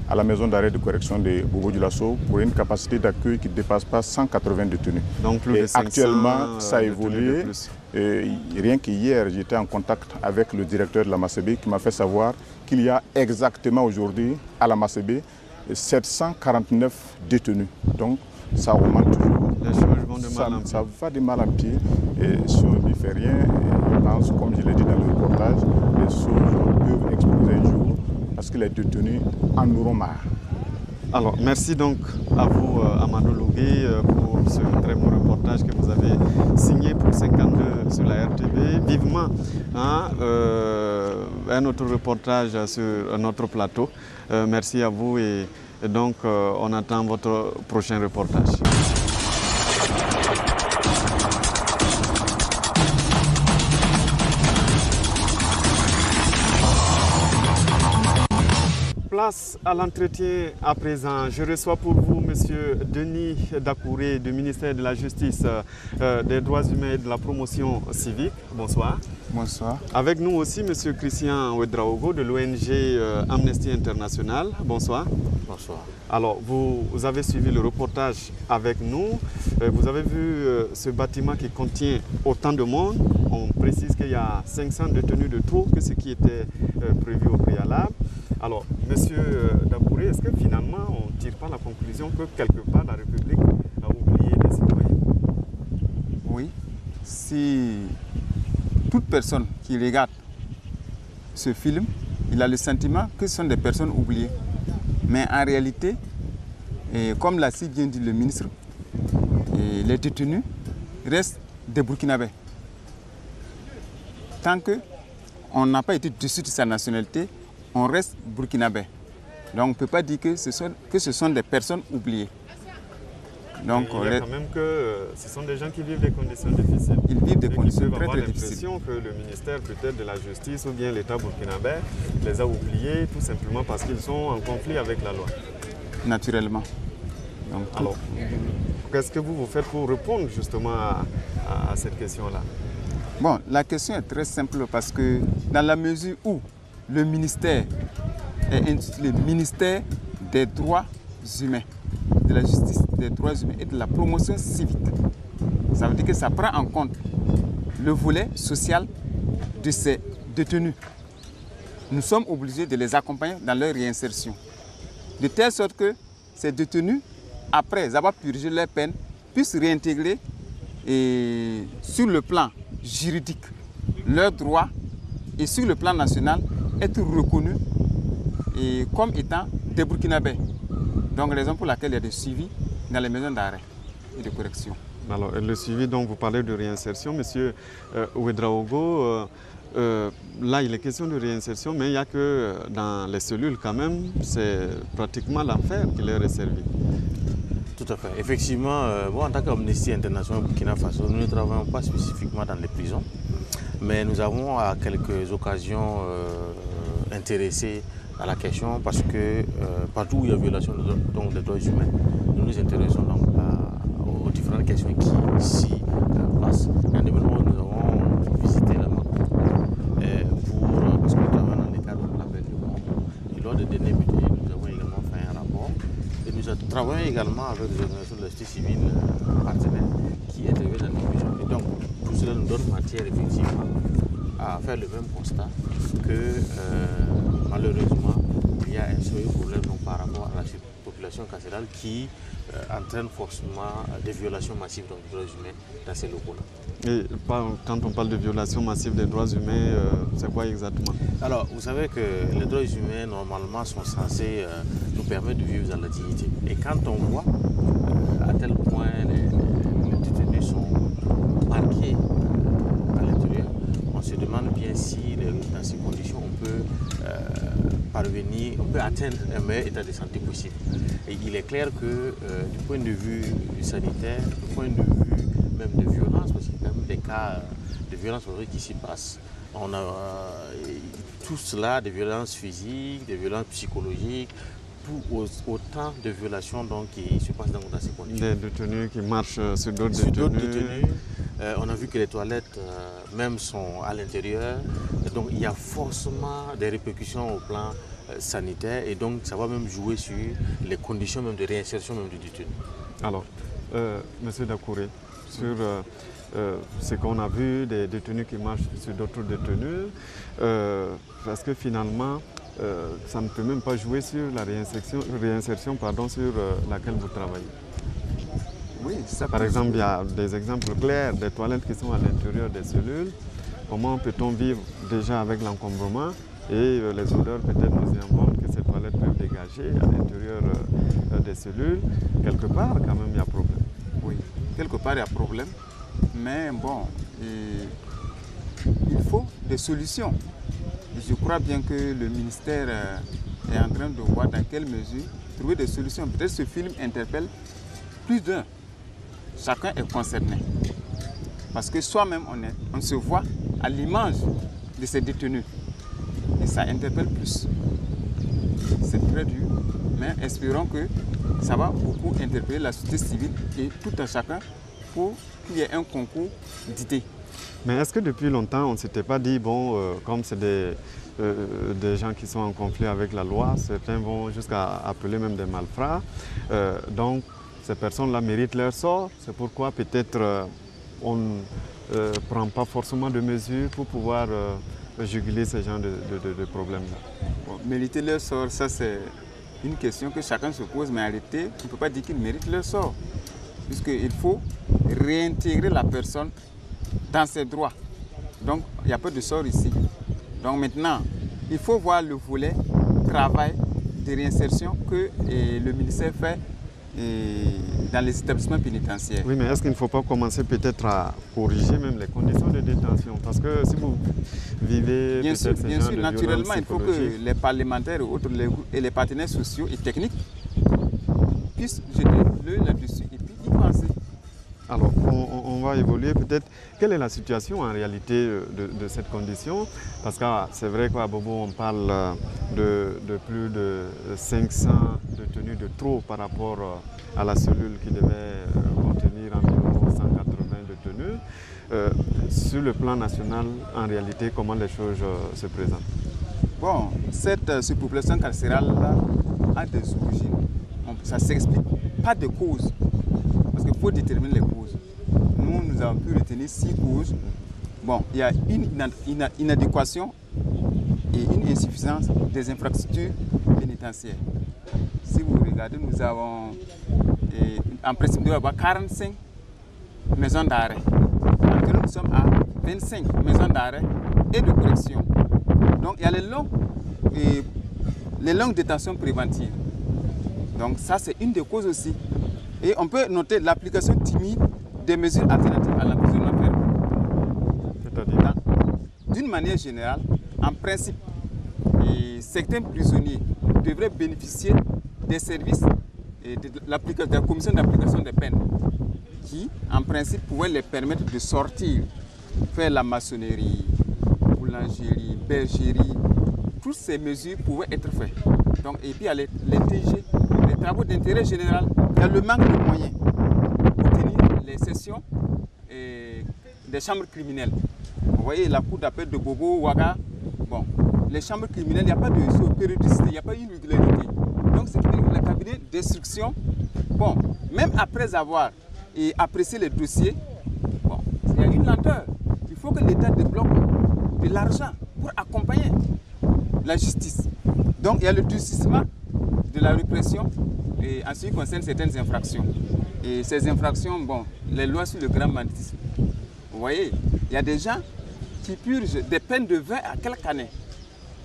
à la maison d'arrêt de correction de Bobo-Dioulasso pour une capacité d'accueil qui ne dépasse pas 180 détenus. Donc plus de 500 actuellement, ça a évolué. Et rien qu'hier, j'étais en contact avec le directeur de la MACB qui m'a fait savoir qu'il y a exactement aujourd'hui à la MACB 749 détenus. Donc ça augmente toujours. Les choses vont de mal en pis. Ça va de mal en pis. Et si on n'y fait rien, je pense, comme je l'ai dit dans le reportage, les choses peuvent exploser un jour parce que les détenus en auront marre. Alors, merci donc à vous, Amadou Lougué, pour ce très beau reportage que vous avez signé pour 52 sur la RTV. Vivement, hein, un autre reportage sur notre plateau. Merci à vous et donc on attend votre prochain reportage. Place à l'entretien à présent. Je reçois pour vous M. Denis Dakouré du ministère de la Justice, des droits humains et de la promotion civique. Bonsoir. Bonsoir. Avec nous aussi M. Christian Ouedraogo de l'ONG Amnesty International. Bonsoir. Bonsoir. Alors, vous avez suivi le reportage avec nous. Vous avez vu ce bâtiment qui contient autant de monde. On précise qu'il y a 500 détenus de trop que ce qui était prévu au préalable. Alors, Monsieur Dakouré, est-ce que finalement on ne tire pas la conclusion que quelque part la République a oublié les citoyens? Oui. Si toute personne qui regarde ce film, il a le sentiment que ce sont des personnes oubliées. Mais en réalité, comme l'a si bien dit le ministre, les détenus restent des Burkinabés. Tant qu'on n'a pas été déçu de sa nationalité, on reste burkinabé. Donc on ne peut pas dire que ce sont des personnes oubliées. Donc, il y a quand même que ce sont des gens qui vivent des conditions difficiles. Ils vivent des conditions très difficiles. L'impression que le ministère peut-être de la Justice ou bien l'État burkinabé les a oubliés tout simplement parce qu'ils sont en conflit avec la loi. Naturellement. Donc, alors, qu'est-ce que vous faites pour répondre justement à cette question-là? Bon, la question est très simple parce que dans la mesure où le ministère est intitulé ministère des droits humains, de la justice, des droits humains et de la promotion civique. Ça veut dire que ça prend en compte le volet social de ces détenus. Nous sommes obligés de les accompagner dans leur réinsertion. De telle sorte que ces détenus, après avoir purgé leur peine, puissent réintégrer sur le plan juridique leurs droits et sur le plan national être reconnus comme étant des Burkinabés. Donc raison pour laquelle il y a des suivis dans les maisons d'arrêt et de correction. Alors, le suivi dont vous parlez de réinsertion, Monsieur Ouedraogo, là il est question de réinsertion, mais il n'y a que dans les cellules quand même, c'est pratiquement l'enfer qui leur est servi. Tout à fait. Effectivement, en tant qu'Amnesty International Burkina Faso, nous ne travaillons pas spécifiquement dans les prisons, mais nous avons à quelques occasions intéressé à la question parce que partout où il y a violation des droits humains, nous nous intéressons donc aux différentes questions qui s'y passent. Dans des moments où nous avons visité la Macron parce que nous travaillons dans le cadre de l'appel du monde. Et lors des derniers budgets, nous avons également fait un rapport. Et nous travaillons également avec des organisations de la société civile partenaires qui interviennent dans les missions. Et donc, tout cela nous donne matière effectivement à faire le même constat que malheureusement, il y a un sérieux problème donc, par rapport à la population carcérale qui entraîne forcément des violations massives des droits humains dans ces locaux-là. Et quand on parle de violations massives des droits humains, c'est quoi exactement? Alors, vous savez que les droits humains, normalement, sont censés nous permettre de vivre dans la dignité. Et quand on voit à tel point les détenus sont marqués à l'intérieur, on se demande bien si, dans ces conditions, on peut atteindre un meilleur état de santé possible. Et il est clair que du point de vue sanitaire, du point de vue même de violence, parce qu'il y a quand même des cas de violence qui s'y passent, on a tout cela, des violences physiques, des violences psychologiques, autant de violations donc, qui se passent dans ces conditions. Des détenus qui marchent sur d'autres détenus. On a vu que les toilettes même sont à l'intérieur. Donc il y a forcément des répercussions au plan sanitaire et donc ça va même jouer sur les conditions même de réinsertion même du détenu. Alors, Monsieur Dakouré, sur ce qu'on a vu, des détenus qui marchent sur d'autres détenus, parce que finalement, ça ne peut même pas jouer sur la réinsertion sur laquelle vous travaillez. Oui, ça Par exemple, il y a des exemples clairs des toilettes qui sont à l'intérieur des cellules. Comment peut-on vivre déjà avec l'encombrement et les odeurs peut-être nauséabondes que ces toilettes peuvent dégager à l'intérieur des cellules? Quelque part, quand même, il y a problème. Oui, quelque part, il y a problème. Mais bon, il faut des solutions. Et je crois bien que le ministère est en train de voir dans quelle mesure trouver des solutions. Peut-être ce film interpelle plus d'un. Chacun est concerné. Parce que soi-même, on se voit à l'image de ces détenus. Et ça interpelle plus. C'est très dur, mais espérons que ça va beaucoup interpeller la société civile et tout un chacun pour qu'il y ait un concours d'idées. Mais est-ce que depuis longtemps, on ne s'était pas dit, bon, comme c'est des gens qui sont en conflit avec la loi, certains vont jusqu'à appeler même des malfrats, donc ces personnes-là méritent leur sort, c'est pourquoi peut-être on ne prend pas forcément de mesures pour pouvoir juguler ce genre de problèmes-là. Bon, mériter leur sort, ça c'est une question que chacun se pose, mais en réalité, on ne peut pas dire qu'ils méritent leur sort, puisqu'il faut réintégrer la personne dans ses droits. Donc, il n'y a pas de sort ici. Donc maintenant, il faut voir le volet travail de réinsertion que le ministère fait dans les établissements pénitentiaires. Oui, mais est-ce qu'il ne faut pas commencer peut-être à corriger même les conditions de détention? Parce que si vous vivez... Bien sûr, naturellement, il faut que les parlementaires et autres, et les partenaires sociaux et techniques puissent jeter l'œil là-dessus et puis y penser. Alors, on va évoluer peut-être. Quelle est la situation en réalité de cette condition? Parce que c'est vrai qu'à Bobo, on parle de plus de 500 détenus de trop par rapport à la cellule qui devait contenir environ 180 détenus. Sur le plan national, en réalité, comment les choses se présentent? Bon, cette surpopulation carcérale-là a des origines. Ça ne s'explique pas de causes. Parce qu'il faut déterminer les causes. Nous avons pu retenir 6 causes. Bon, il y a une inadéquation et une insuffisance des infrastructures pénitentiaires. Si vous regardez, nous avons en principe de avoir 45 maisons d'arrêt. Actuellement, nous sommes à 25 maisons d'arrêt et de correction. Donc, il y a les longues détentions préventives. Donc, ça, c'est une des causes aussi. Et on peut noter l'application timide des mesures alternatives à l'emprisonnement ferme. C'est-à-dire, d'une manière générale, en principe, certains prisonniers devraient bénéficier des services de la commission d'application des peines qui, en principe, pourraient les permettre de sortir, faire la maçonnerie, boulangerie, bergerie. Toutes ces mesures pouvaient être faites. Donc, et puis, il y a les TG, les travaux d'intérêt général. Il y a le manque de moyens pour tenir les sessions des chambres criminelles. Vous voyez, la cour d'appel de Bobo, Ouaga, bon, les chambres criminelles, il n'y a pas de périodicité, il n'y a pas une régularité. Donc, c'est que le cabinet d'instruction, bon, même après avoir apprécié les dossiers, bon, il y a une lenteur. Il faut que l'État débloque de l'argent pour accompagner la justice. Donc, il y a le durcissement de la répression en ce qui concerne certaines infractions. Et ces infractions, bon, les lois sur le grand banditisme. Vous voyez, il y a des gens qui purgent des peines de 20 à quelques années.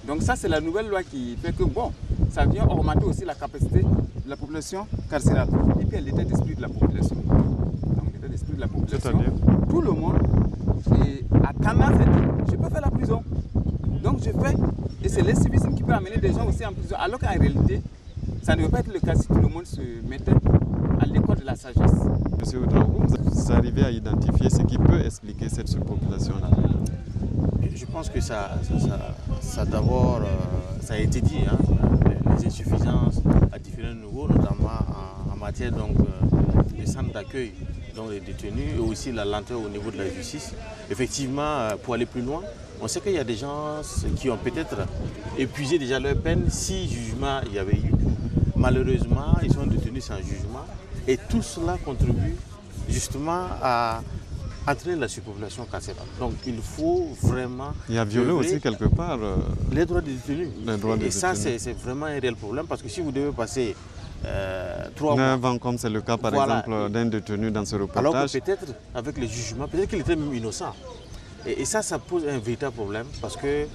Donc ça, c'est la nouvelle loi qui fait que, bon, ça vient augmenter aussi la capacité de la population carcérale. Et puis, l'état d'esprit de la population. Donc, l'état d'esprit de la population, tout le monde a tendance à dire, je peux faire la prison. Donc, je fais, et c'est l'incivisme qui peut amener des gens aussi en prison. Alors qu'en réalité, ça ne veut pas être le cas si tout le monde se mettait à l'école de la sagesse. Monsieur Ouedraogo, vous arrivez à identifier ce qui peut expliquer cette surpopulation-là? Je pense que ça d'abord, ça a été dit, hein, les insuffisances à différents niveaux, notamment en matière donc, de centres d'accueil des détenus et aussi la lenteur au niveau de la justice. Effectivement, pour aller plus loin, on sait qu'il y a des gens qui ont peut-être épuisé déjà leur peine si jugement il y avait eu. Malheureusement, ils sont détenus sans jugement et tout cela contribue justement à entraîner la surpopulation carcérale. Donc il faut vraiment... Il y a violé aussi quelque part... les droits des détenus. Et ça, c'est vraiment un réel problème parce que si vous devez passer 3 mois... 9 ans, comme c'est le cas par exemple d'un détenu dans ce reportage... Alors que peut-être, avec les jugements, peut-être qu'il était même innocent. Et ça pose un véritable problème parce que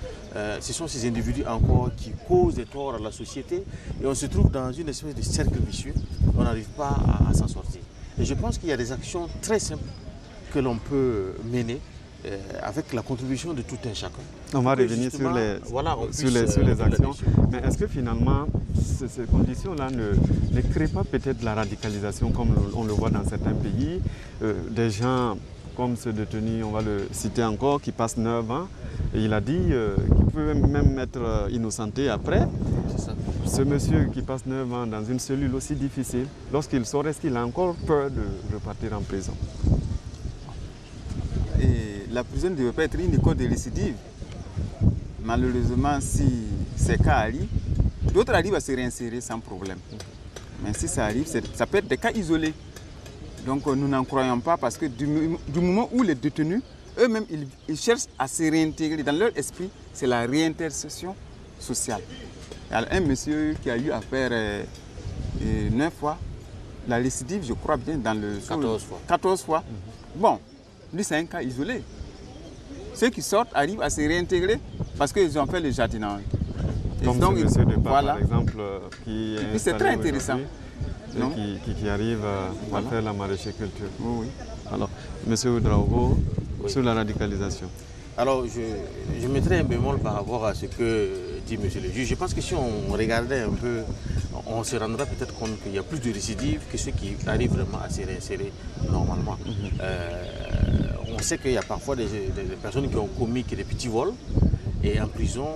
ce sont ces individus encore qui causent des torts à la société et on se trouve dans une espèce de cercle vicieux. On n'arrive pas à s'en sortir. Et je pense qu'il y a des actions très simples que l'on peut mener avec la contribution de tout un chacun. On va revenir sur les actions. Mais est-ce que finalement, ces conditions-là ne créent pas peut-être la radicalisation comme on le voit dans certains pays? Des gens comme ce détenu, on va le citer encore, qui passe 9 ans, et il a dit qu'il peut même être innocenté après. Ce monsieur qui passe 9 ans dans une cellule aussi difficile, lorsqu'il sort, est-ce qu'il a encore peur de repartir en prison? Et la prison ne devait pas être une école de récidive. Malheureusement, si ces cas arrivent, d'autres arrivent à se réinsérer sans problème. Mais si ça arrive, ça peut être des cas isolés. Donc nous n'en croyons pas parce que du moment où les détenus, eux-mêmes, ils cherchent à se réintégrer. Dans leur esprit, c'est la réinsertion sociale. Il y a un monsieur qui a eu à faire 9 fois la récidive, je crois bien, dans le... 14 fois. 14 fois. Bon, lui, c'est un cas isolé. Ceux qui sortent arrivent à se réintégrer parce qu'ils ont fait le jardinage. Comme donc, ce monsieur de Pas, par exemple, qui est c'est très intéressant. Qui arrive à faire la maraîchère-culture. Oui. Alors, monsieur Ouedraogo, sur la radicalisation. Alors, je mettrai un bémol par rapport à ce que dit monsieur le juge. Je pense que si on regardait un peu, on se rendra peut-être compte qu'il y a plus de récidives que ceux qui arrivent vraiment à se réinsérer normalement. On sait qu'il y a parfois des personnes qui ont commis des petits vols et en prison,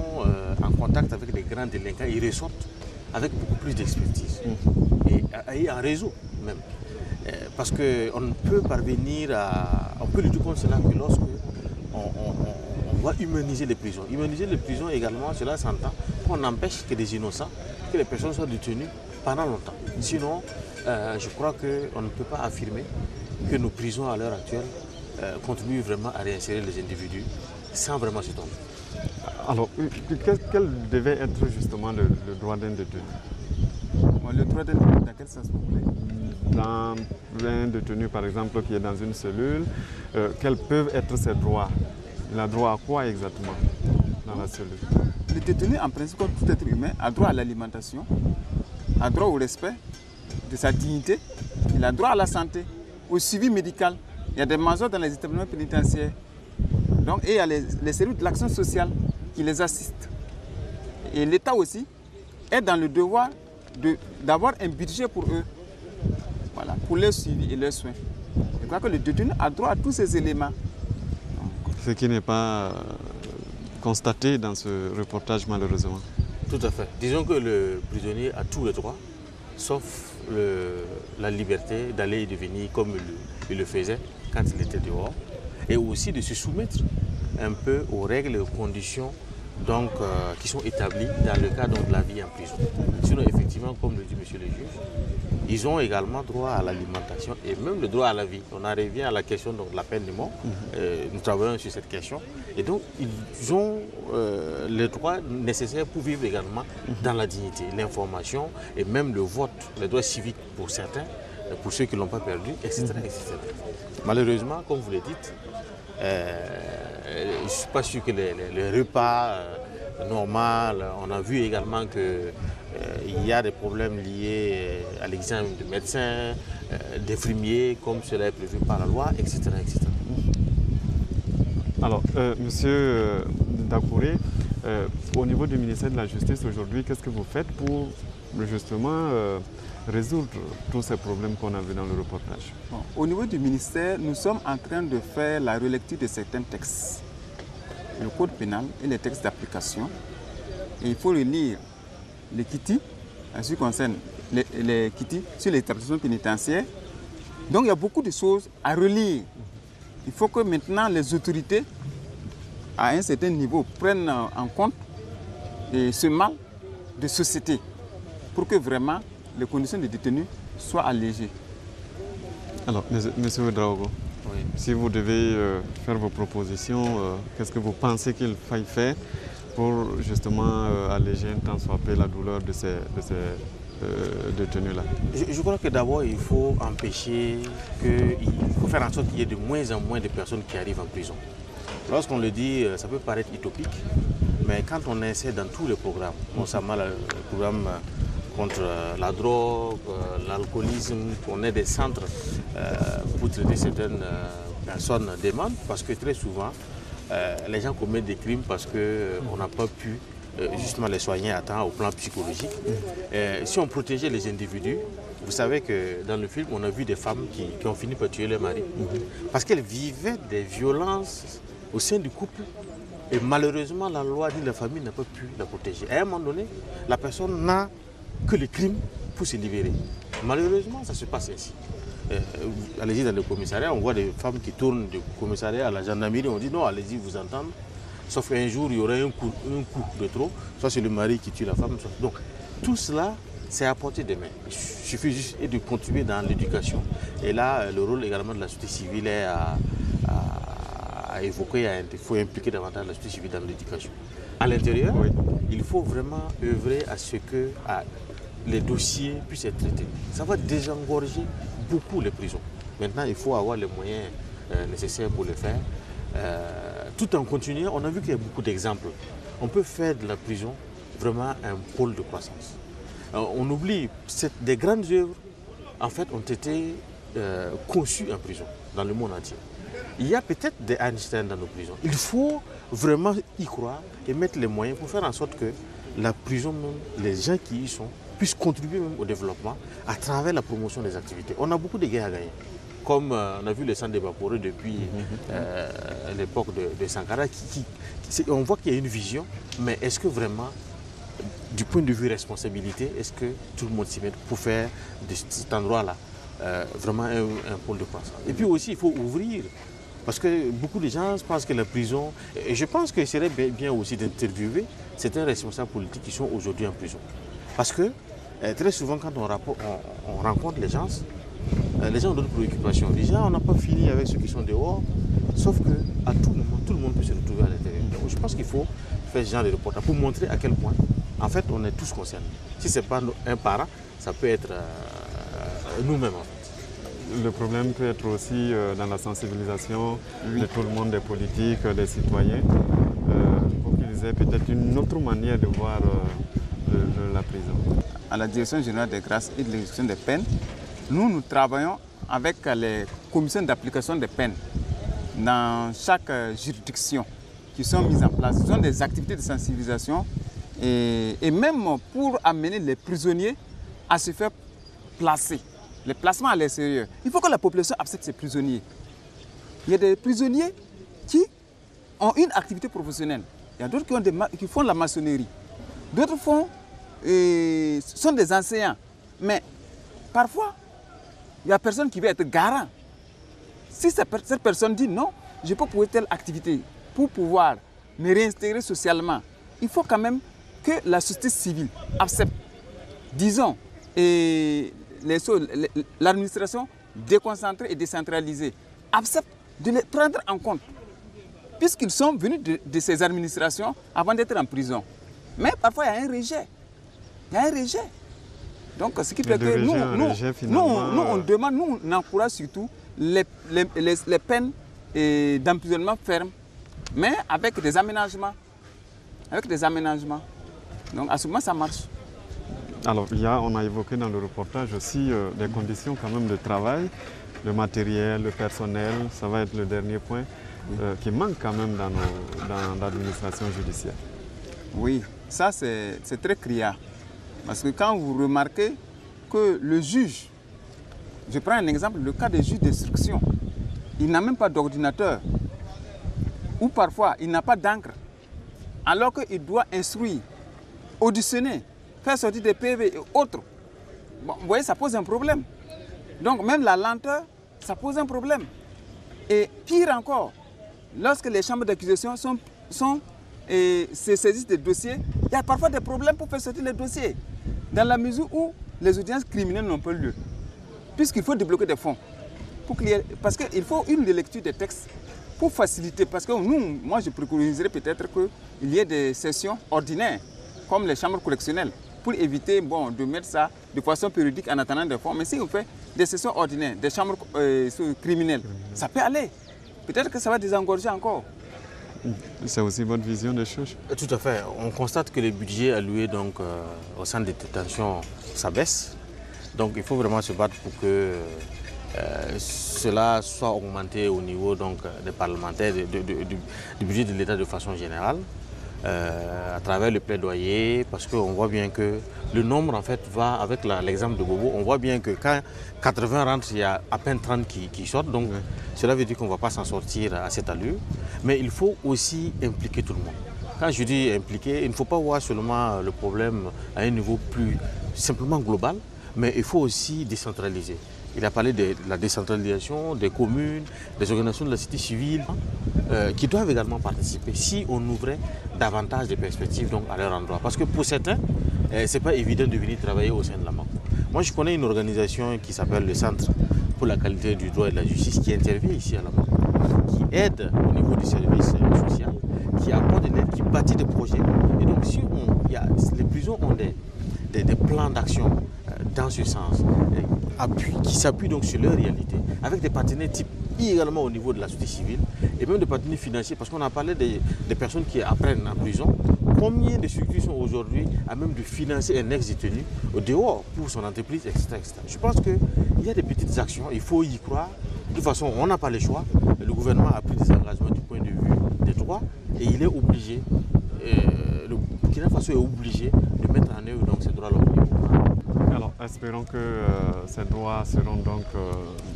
en contact avec les grands délinquants, ils ressortent avec beaucoup plus d'expertise et en réseau même. Parce qu'on ne peut parvenir on peut lutter contre cela que lorsque on va humaniser les prisons. Humaniser les prisons également, cela s'entend qu'on empêche que des innocents, que les personnes soient détenues pendant longtemps. Sinon, je crois qu'on ne peut pas affirmer que nos prisons à l'heure actuelle contribuent vraiment à réinsérer les individus sans vraiment se tromper. Alors, quel devait être justement le droit d'un détenu? Le droit d'un détenu, dans quel sens vous voulez? Dans un détenu, par exemple, qui est dans une cellule, quels peuvent être ses droits? Il a droit à quoi exactement dans la cellule? Le détenu, en principe, comme tout être humain, a droit à l'alimentation, a droit au respect de sa dignité, il a droit à la santé, au suivi médical. il y a des majors dans les établissements pénitentiaires. Donc, et il y a les services de l'action sociale qui les assistent. Et l'État aussi est dans le devoir d'avoir un budget pour eux, voilà, pour leur suivi et leurs soins. Je crois que le détenu a droit à tous ces éléments. Ce qui n'est pas constaté dans ce reportage malheureusement. Tout à fait. Disons que le prisonnier a tous les droits, sauf la liberté d'aller et de venir comme il le faisait quand il était dehors, et aussi de se soumettre un peu aux règles et aux conditions donc, qui sont établies dans le cadre de la vie en prison. Sinon, effectivement, comme le dit monsieur le juge, ils ont également droit à l'alimentation et même le droit à la vie. On en revient à la question donc, de la peine de mort. Nous travaillons sur cette question. Et donc, ils ont les droits nécessaires pour vivre également dans la dignité, l'information et même le vote, les droits civiques pour certains, pour ceux qui ne l'ont pas perdu, etc., etc. Malheureusement, comme vous le dites, je ne suis pas sûr que les repas normaux, on a vu également qu'il y a des problèmes liés à l'examen de médecins, d'infirmiers, comme cela est prévu par la loi, etc. etc. Alors, monsieur Dakouré, au niveau du ministère de la Justice aujourd'hui, qu'est-ce que vous faites pour justement résoudre tous ces problèmes qu'on a vus dans le reportage? Bon, au niveau du ministère, nous sommes en train de faire la relecture de certains textes, le code pénal et les textes d'application. Et il faut relire les KITI, en ce qui concerne les KITI sur les établissements pénitentiaires. Donc il y a beaucoup de choses à relire. Il faut que maintenant les autorités, à un certain niveau, prennent en compte ce mal de société pour que vraiment les conditions de détenus soient allégées. Alors, monsieur Ouedraogo, oui. Si vous devez faire vos propositions, qu'est-ce que vous pensez qu'il faille faire pour justement alléger un tant soit peu la douleur de ces détenus-là? Je crois que d'abord, il faut empêcher il faut faire en sorte qu'il y ait de moins en moins de personnes qui arrivent en prison. Lorsqu'on le dit, ça peut paraître utopique, mais quand on essaie dans tous les programmes, notamment le programme contre la drogue, l'alcoolisme, qu'on ait des centres pour traiter certaines personnes demandent, parce que très souvent, les gens commettent des crimes parce qu'on n'a pas pu justement les soigner à temps au plan psychologique. Si on protégeait les individus, vous savez que dans le film, on a vu des femmes qui ont fini par tuer leur mari parce qu'elles vivaient des violences au sein du couple. Et malheureusement, la loi ni la famille n'a pas pu la protéger. À un moment donné, la personne n'a que le crime pour se libérer. Malheureusement, ça se passe ainsi. Allez-y dans le commissariat, on voit des femmes qui tournent du commissariat à la gendarmerie, on dit non, allez-y vous entendre. Sauf qu'un jour, il y aurait un coup de trop, soit c'est le mari qui tue la femme. Donc, tout cela, c'est à portée des mains. Il suffit juste de contribuer dans l'éducation. Et là, le rôle également de la société civile est à évoquer, il faut impliquer davantage la société civile dans l'éducation. À l'intérieur, oui, il faut vraiment œuvrer à ce que les dossiers puissent être traités. Ça va désengorger beaucoup les prisons. Maintenant, il faut avoir les moyens nécessaires pour le faire. Tout en continuant, on a vu qu'il y a beaucoup d'exemples. On peut faire de la prison vraiment un pôle de croissance. On oublie, des grandes œuvres, en fait, ont été conçues en prison, dans le monde entier. Il y a peut-être des Einstein dans nos prisons. Il faut vraiment y croire et mettre les moyens pour faire en sorte que la prison, même, les gens qui y sont, puissent contribuer même au développement à travers la promotion des activités. On a beaucoup de gains à gagner. Comme on a vu le centre d'évaporé depuis l'époque de Sankara, on voit qu'il y a une vision, mais est-ce que vraiment, du point de vue responsabilité, est-ce que tout le monde s'y met pour faire de cet endroit-là vraiment un pôle de croissance? Et puis aussi, il faut ouvrir, parce que beaucoup de gens pensent que la prison, et je pense qu'il serait bien aussi d'interviewer certains responsables politiques qui sont aujourd'hui en prison. Parce que très souvent, quand on rencontre les gens ont d'autres préoccupations. Déjà, on n'a pas fini avec ceux qui sont dehors, sauf qu'à tout moment, tout le monde peut se retrouver à l'intérieur. Donc, je pense qu'il faut faire ce genre de reportage pour montrer à quel point, en fait, on est tous concernés. Si ce n'est pas un parent, ça peut être nous-mêmes, en fait. Le problème peut être aussi dans la sensibilisation de tout le monde, des politiques, des citoyens, pour qu'ils aient peut-être une autre manière de voir la prison. À la Direction générale des grâces et de l'exécution des peines, nous travaillons avec les commissions d'application des peines dans chaque juridiction qui sont mises en place. Ce sont des activités de sensibilisation et même pour amener les prisonniers à se faire placer. Les placements à l'extérieur. Il faut que la population accepte ces prisonniers. Il y a des prisonniers qui ont une activité professionnelle. Il y a d'autres qui font la maçonnerie. D'autres sont des enseignants. Mais parfois, il n'y a personne qui veut être garant. Si cette personne dit non, je peux pouvoir telle activité pour pouvoir me réintégrer socialement, il faut quand même que la société civile accepte, disons, l'administration déconcentrée et décentralisée accepte de les prendre en compte, puisqu'ils sont venus de ces administrations avant d'être en prison. Mais parfois, il y a un rejet. Il y a un rejet. Donc, ce qui fait que nous, on demande, nous, on encourage surtout les peines d'emprisonnement fermes, mais avec des aménagements. Avec des aménagements. Donc, à ce moment, ça marche. Alors, on a évoqué dans le reportage aussi des conditions quand même de travail, le matériel, le personnel, ça va être le dernier point qui manque quand même dans l'administration judiciaire. Oui, ça c'est très criard. Parce que quand vous remarquez que le juge, je prends un exemple, le cas des juges d'instruction, il n'a même pas d'ordinateur, ou parfois il n'a pas d'encre, alors qu'il doit instruire, auditionner, faire sortir des PV et autres. Bon, vous voyez, ça pose un problème. Donc même la lenteur, ça pose un problème. Et pire encore, lorsque les chambres d'accusation se saisissent des dossiers, il y a parfois des problèmes pour faire sortir les dossiers. Dans la mesure où les audiences criminelles n'ont pas lieu. Puisqu'il faut débloquer des fonds. Parce qu'il faut une lecture des textes pour faciliter. Parce que moi je préconiserais peut-être qu'il y ait des sessions ordinaires, comme les chambres correctionnelles, pour éviter de mettre ça de façon périodique en attendant des fonds. Mais si on fait des sessions ordinaires, des chambres criminelles, ça peut aller. Peut-être que ça va désengorger encore. C'est aussi votre vision des choses? Tout à fait. On constate que les budgets alloués au centre de détention s'abaissent. Donc il faut vraiment se battre pour que cela soit augmenté au niveau des parlementaires, du budget de l'État de façon générale. À travers le plaidoyer, parce qu'on voit bien que le nombre en fait va, avec l'exemple de Bobo, on voit bien que quand 80 rentrent, il y a à peine 30 qui sortent, donc cela veut dire qu'on ne va pas s'en sortir à cette allure. Mais il faut aussi impliquer tout le monde. Quand je dis impliquer, il ne faut pas voir seulement le problème à un niveau plus simplement global, mais il faut aussi décentraliser. Il a parlé de la décentralisation des communes, des organisations de la société civile qui doivent également participer si on ouvrait davantage de perspectives à leur endroit. Parce que pour certains, ce n'est pas évident de venir travailler au sein de la MACO. Moi, je connais une organisation qui s'appelle le Centre pour la qualité du droit et de la justice qui intervient ici à la MACO, qui aide au niveau du service social, qui apporte de l'aide, qui bâtit des projets. Et donc, si les prisons ont des plans d'action dans ce sens, qui s'appuient donc sur leur réalité, avec des partenaires type également au niveau de la société civile et même des partenaires financiers, parce qu'on a parlé des personnes qui apprennent en prison. Combien de structures sont aujourd'hui à même de financer un ex-détenu au dehors pour son entreprise, etc., etc. Je pense qu'il y a des petites actions, il faut y croire. De toute façon, on n'a pas le choix. Le gouvernement a pris des engagements du point de vue des droits et il est obligé, le Burkina Faso est obligé de mettre en œuvre ces droits-là. Alors, espérons que ces droits seront donc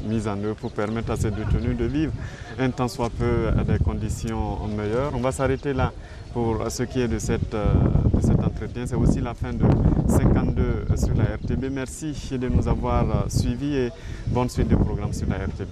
mis en œuvre pour permettre à ces détenus de vivre un tant soit peu des conditions meilleures. On va s'arrêter là pour ce qui est de cet entretien. C'est aussi la fin de 52 sur la RTB. Merci de nous avoir suivis et bonne suite de programme sur la RTB.